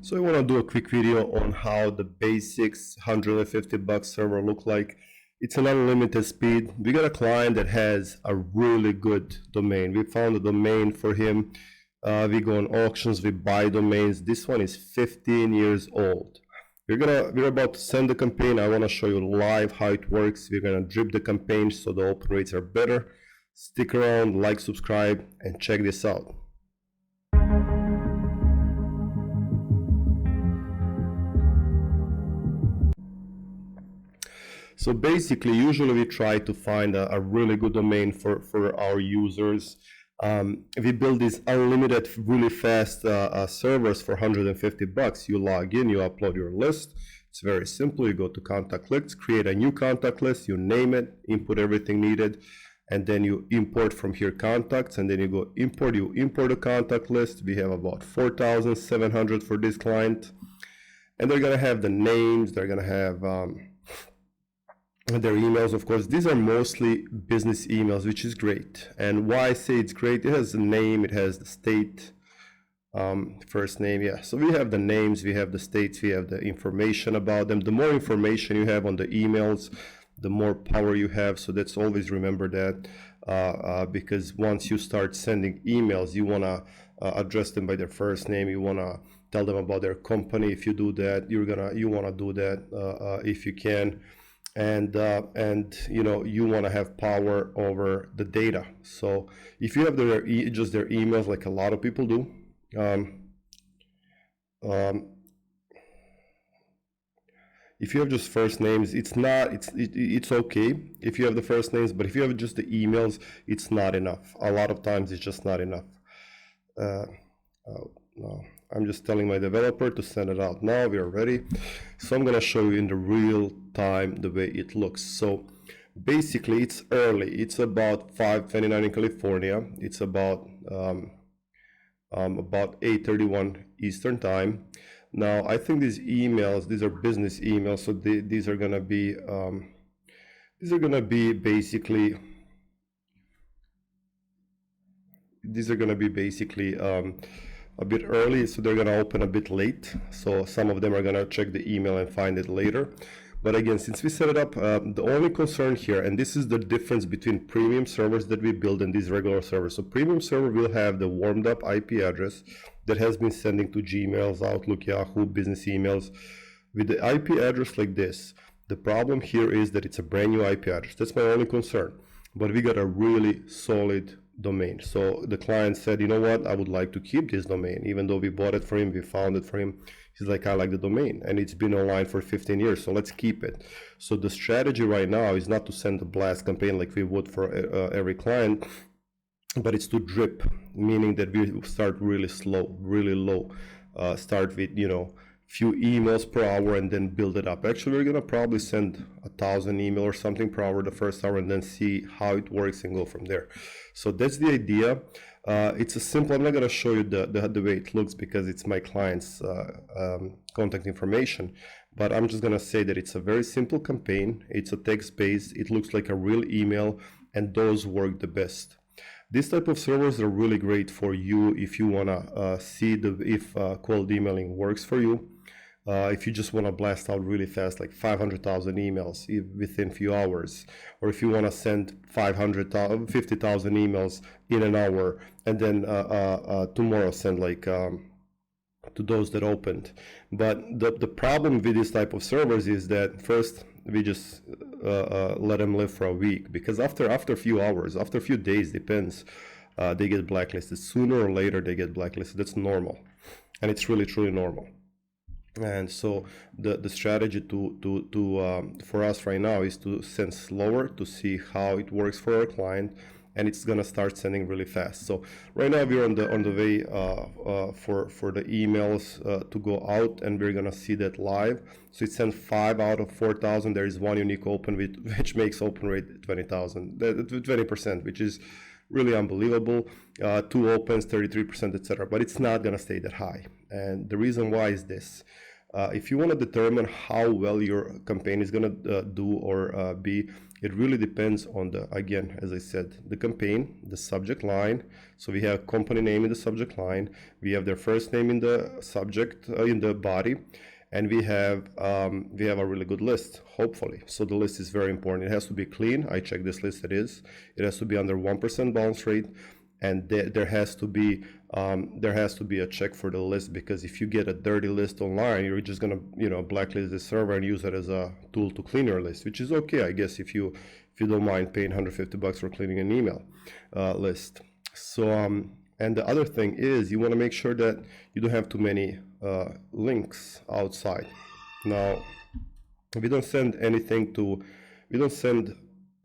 So I want to do a quick video on how the basics $150 server look like. It's an unlimited speed. We got a client that has a really good domain. We found a domain for him. We go on auctions, we buy domains. This one is 15 years old. We're about to send the campaign. I want to show you live how it works. We're gonna drip the campaign so the open rates are better. Stick around, like, subscribe, and check this out. So basically, usually we try to find a really good domain for our users. We build these unlimited, really fast servers for $150. You log in, you upload your list. It's very simple. You go to contact lists, create a new contact list, you name it, input everything needed, and then you import from here contacts, and then you go import, you import a contact list. We have about 4,700 for this client, and they're gonna have the names, they're gonna have their emails. Of course, these are mostly business emails, which is great. And why I say it's great, it has the name, it has the state, first name, yeah. So we have the names, we have the states, we have the information about them. The more information you have on the emails, the more power you have. So let's always remember that, because once you start sending emails, you want to address them by their first name. You want to tell them about their company. If you do that, you want to do that if you can. And you know, you want to have power over the data. So if you have just their emails, like a lot of people do, if you have just first names, it's okay if you have the first names, but if you have just the emails, it's not enough. A lot of times it's just not enough. No, I'm just telling my developer to send it out now. We are ready. So I'm going to show you in the real time the way it looks. So basically it's early. It's about 5:29 in California. It's about 8:31 Eastern time. Now I think these emails, these are business emails, so these are going to be basically a bit early, so they're going to open a bit late. So some of them are going to check the email and find it later. But again, since we set it up, the only concern here, and this is the difference between premium servers that we build and these regular servers. So premium server will have the warmed up IP address that has been sending to Gmails, Outlook, Yahoo, business emails. With the IP address like this, the problem here is that it's a brand new IP address. That's my only concern. But we got a really solid domain. So the client said, you know what, I would like to keep this domain. Even though we bought it for him, we found it for him, he's like, I like the domain and it's been online for 15 years, so let's keep it. So the strategy right now is not to send a blast campaign like we would for every client, but it's to drip, meaning that we start really slow, really low, start with, you know, few emails per hour and then build it up. Actually, we're gonna probably send 1,000 emails or something per hour the first hour and then see how it works and go from there. So that's the idea. It's a simple, I'm not gonna show you the way it looks because it's my client's contact information, but I'm just gonna say that it's a very simple campaign. It's a text-based, it looks like a real email, and those work the best. This type of servers are really great for you if you wanna see if cold emailing works for you. If you just want to blast out really fast, like 500,000 emails within few hours, or if you want to send 50,000 emails in an hour, and then tomorrow send like to those that opened. But the problem with this type of servers is that first we just let them live for a week, because after a few hours, after a few days, depends, they get blacklisted. Sooner or later they get blacklisted. That's normal, and it's really truly normal. And so the strategy for us right now is to send slower to see how it works for our client, and it's gonna start sending really fast. So right now we're on the way for the emails to go out, and we're gonna see that live. So it sent 5 out of 4,000. There is one unique open which makes open rate 20%, which is really unbelievable. 2 opens, 33%, etc. But it's not gonna stay that high, and the reason why is this. If you want to determine how well your campaign is going to do or be, it really depends on the, again, as I said, the campaign, the subject line. So we have company name in the subject line, we have their first name in the subject, in the body, and we have a really good list, hopefully. So the list is very important. It has to be clean. I check this list. It has to be under 1% bounce rate, and there has to be a check for the list, because if you get a dirty list online, you're just gonna blacklist the server and use it as a tool to clean your list, which is okay, I guess, if you don't mind paying $150 for cleaning an email list. So and the other thing is, you want to make sure that you don't have too many links outside. Now, we don't send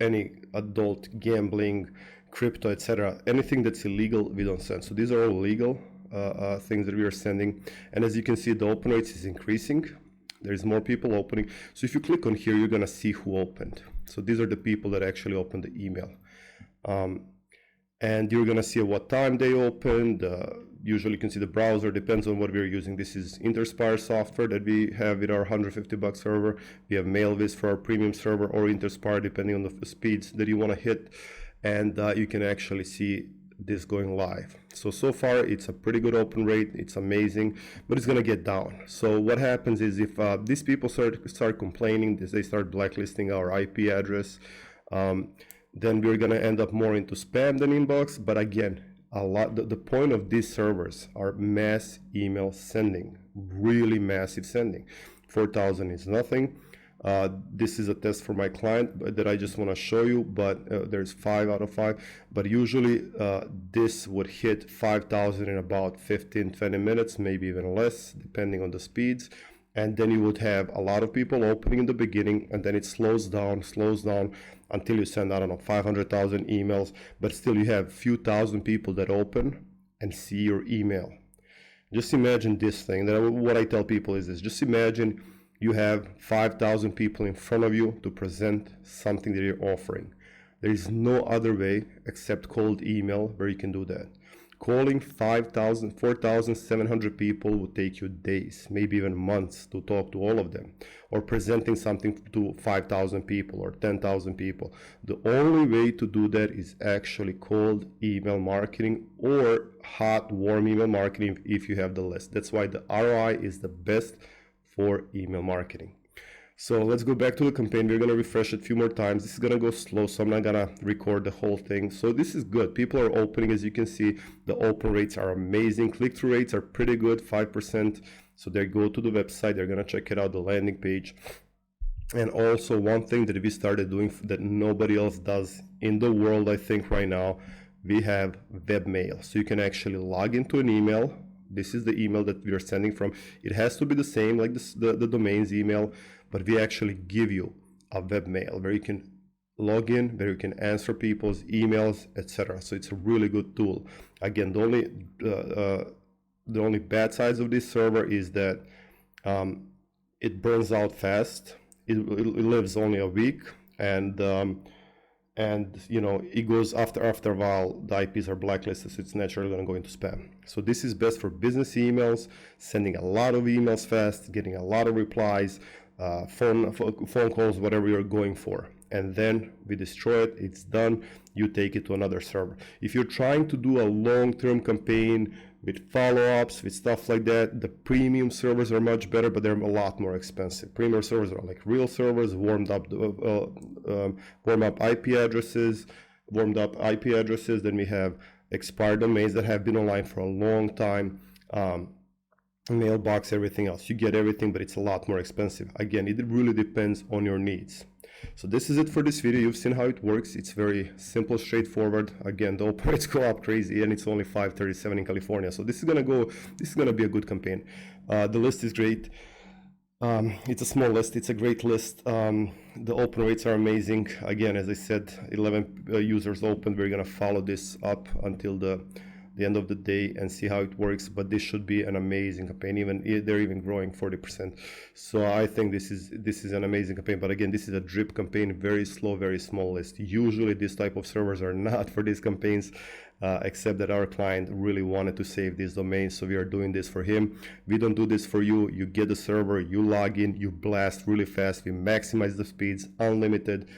any adult gambling, crypto, etc. Anything that's illegal, we don't send. So these are all legal things that we are sending. And as you can see, the open rates is increasing. There's more people opening. So if you click on here, you're gonna see who opened. So these are the people that actually opened the email. And you're gonna see at what time they opened. Usually you can see the browser, depends on what we're using. This is Interspire software that we have with our $150 server. We have MailVis for our premium server, or Interspire, depending on the speeds that you wanna hit. And you can actually see this going live. So far it's a pretty good open rate. It's amazing, but it's gonna get down. So what happens is, if these people start complaining, they start blacklisting our IP address, then we're gonna end up more into spam than inbox. But again, the point of these servers are mass email sending, really massive sending. 4,000 is nothing. This is a test for my client that I just want to show you, but there's 5 out of 5. But usually this would hit 5,000 in about 15-20 minutes, maybe even less, depending on the speeds. And then you would have a lot of people opening in the beginning, and then it slows down until you send, I don't know, 500,000 emails. But still, you have a few thousand people that open and see your email. Just imagine this thing. What I tell people is this: just imagine you have 5,000 people in front of you to present something that you're offering. There is no other way except cold email where you can do that. Calling 4,700 people would take you days, maybe even months, to talk to all of them, or presenting something to 5,000 people or 10,000 people. The only way to do that is actually cold email marketing, or hot, warm email marketing if you have the list. That's why the ROI is the best for email marketing. So let's go back to the campaign. We're going to refresh it a few more times. This is going to go slow, so I'm not going to record the whole thing. So this is good. People are opening. As you can see, the open rates are amazing. Click-through rates are pretty good, 5%. So they go to the website. They're going to check it out, the landing page. And also, one thing that we started doing that nobody else does in the world, I think, right now, we have webmail. So you can actually log into an email. This is the email that we are sending from. It has to be the same like the domain's email, but we actually give you a webmail where you can log in, where you can answer people's emails, etc. So it's a really good tool. Again, the only bad sides of this server is that it burns out fast. It lives only a week, and it goes after a while. The IPs are blacklisted, so it's naturally going to go into spam. So this is best for business emails, sending a lot of emails fast, getting a lot of replies, phone calls, whatever you're going for. And then we destroy it. It's done. You take it to another server. If you're trying to do a long-term campaign with follow-ups, with stuff like that, the premium servers are much better, but they're a lot more expensive. Premium servers are like real servers, warmed up IP addresses. Then we have expired domains that have been online for a long time. Mailbox, everything else. You get everything, but it's a lot more expensive. Again, it really depends on your needs. So this is it for this video. You've seen how it works. It's very simple, straightforward. Again, the open rates go up crazy, and it's only 537 in California. So this is gonna be a good campaign. The list is great. It's a small list. It's a great list. The open rates are amazing. Again, as I said, 11 users opened. We're gonna follow this up until the end of the day and see how it works. But this should be an amazing campaign. They're even growing 40%. So I think this is an amazing campaign. But again, this is a drip campaign, very slow, very small list. Usually these type of servers are not for these campaigns. except that our client really wanted to save this domain, so we are doing this for him. We don't do this for you. You get the server, you log in, you blast really fast, we maximize the speeds, unlimited,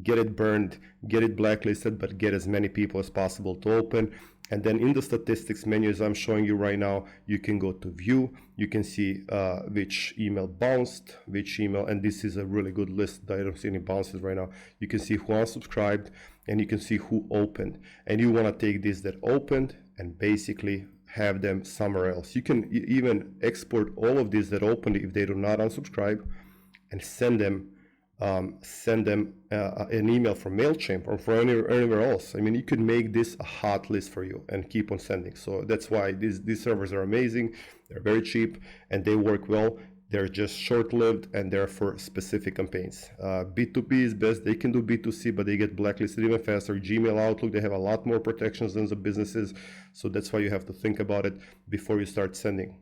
get it burned, get it blacklisted, but get as many people as possible to open. And then in the statistics menu, as I'm showing you right now, you can go to view, you can see which email bounced, which email, and this is a really good list. I don't see any bounces right now. You can see who unsubscribed, and you can see who opened. And you want to take this that opened and basically have them somewhere else. You can even export all of these that opened if they do not unsubscribe, and send them an email from MailChimp or from anywhere else. I mean, you could make this a hot list for you and keep on sending. So that's why these servers are amazing. They're very cheap and they work well. They're just short-lived and they're for specific campaigns. B2B is best. They can do B2C, but they get blacklisted even faster. Gmail, Outlook, they have a lot more protections than the businesses. So that's why you have to think about it before you start sending.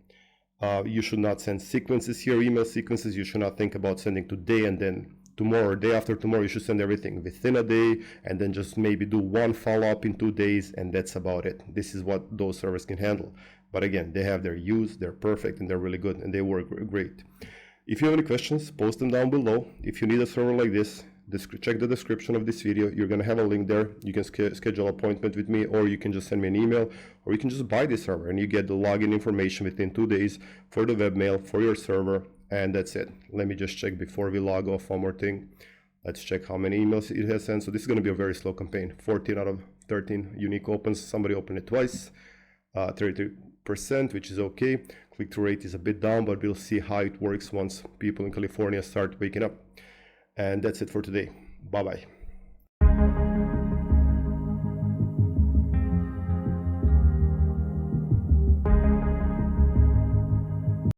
You should not send sequences here, email sequences. You should not think about sending today and then tomorrow or day after tomorrow. You should send everything within a day and then just maybe do one follow-up in 2 days, and that's about it. This is what those servers can handle. But again, they have their use, they're perfect, and they're really good, and they work great. If you have any questions, post them down below. If you need a server like this, check the description of this video. You're going to have a link there. You can schedule an appointment with me, or you can just send me an email, or you can just buy this server and you get the login information within 2 days for the webmail for your server, and that's it. Let me just check before we log off one more thing. Let's check how many emails it has sent. So this is going to be a very slow campaign. 14 out of 13 unique opens. Somebody opened it twice. 33%, which is okay. Click-through rate is a bit down, but we'll see how it works once people in California start waking up. And that's it for today. Bye-bye.